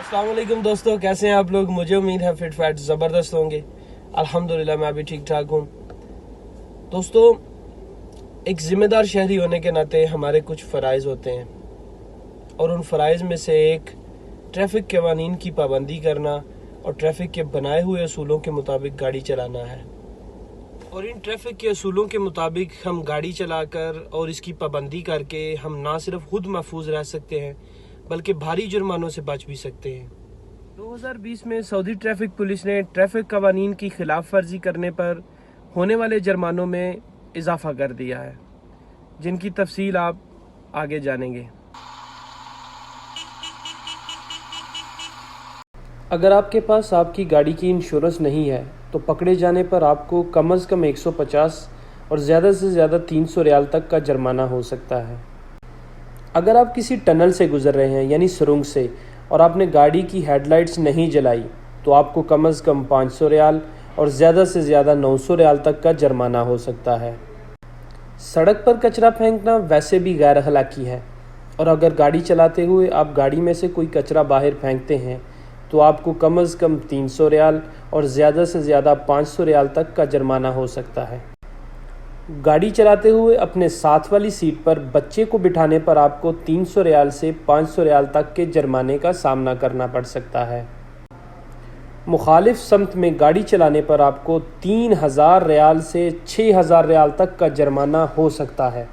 अस्सलाम वालेकुम दोस्तों, कैसे हैं आप लोग। मुझे उम्मीद है फिट फैट ज़बरदस्त होंगे। अल्हम्दुलिल्लाह मैं भी ठीक ठाक हूँ। दोस्तों, एक ज़िम्मेदार शहरी होने के नाते हमारे कुछ फ़राइज़ होते हैं और उन फ़राइज़ में से एक ट्रैफ़िक कवानीन की पाबंदी करना और ट्रैफ़िक के बनाए हुए असूलों के मुताबिक गाड़ी चलाना है। और इन ट्रैफ़िक के असूलों के मुताबिक हम गाड़ी चलाकर और इसकी पाबंदी करके हम ना सिर्फ खुद महफूज रह सकते हैं बल्कि भारी जुर्मानों से बच भी सकते हैं। 2020 में सऊदी ट्रैफिक पुलिस ने ट्रैफिक कवानीन की खिलाफ वर्जी करने पर होने वाले जुर्मानों में इजाफा कर दिया है, जिनकी तफसील आप आगे जानेंगे। अगर आपके पास आपकी गाड़ी की इंश्योरेंस नहीं है तो पकड़े जाने पर आपको कम से कम 150 और ज़्यादा से ज़्यादा 300 रियाल तक का जुर्माना हो सकता है। अगर आप किसी टनल से गुज़र रहे हैं यानी सुरंग से और आपने गाड़ी की हेडलाइट्स नहीं जलाई तो आपको कम से कम 500 रियाल और ज़्यादा से ज़्यादा 900 रियाल तक का जुर्माना हो सकता है। सड़क पर कचरा फेंकना वैसे भी गैर अखलाकी है और अगर गाड़ी चलाते हुए आप गाड़ी में से कोई कचरा बाहर फेंकते हैं तो आपको कम से कम 300 रियाल और ज़्यादा से ज़्यादा 500 रियाल तक का जुर्माना हो सकता है। गाड़ी चलाते हुए अपने साथ वाली सीट पर बच्चे को बिठाने पर आपको 300 रियाल से 500 रियाल तक के जुर्माने का सामना करना पड़ सकता है। मुखालिफ समत में गाड़ी चलाने पर आपको 3000 रियाल से 6000 रियाल तक का जुर्माना हो सकता है।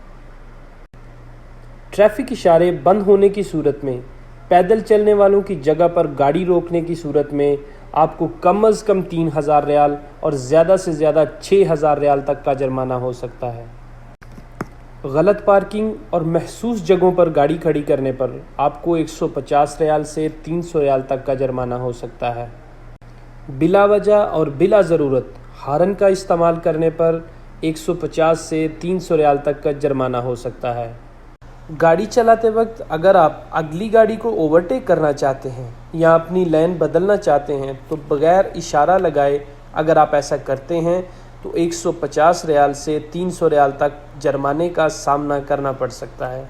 ट्रैफिक इशारे बंद होने की सूरत में पैदल चलने वालों की जगह पर गाड़ी रोकने की सूरत में आपको कम से कम 3000 रियाल और ज़्यादा से ज़्यादा 6000 रियाल तक का जुर्माना हो सकता है। गलत पार्किंग और महसूस जगहों पर गाड़ी खड़ी करने पर आपको 150 रियाल से 300 रियाल तक का जुर्माना हो सकता है। बिला वजह और बिला ज़रूरत हारन का इस्तेमाल करने पर 150 से 300 रियाल तक का जुर्माना हो सकता है। गाड़ी चलाते वक्त अगर आप अगली गाड़ी को ओवरटेक करना चाहते हैं या अपनी लेन बदलना चाहते हैं तो बगैर इशारा लगाए अगर आप ऐसा करते हैं तो 150 रियाल से 300 रियाल तक जुर्माने का सामना करना पड़ सकता है।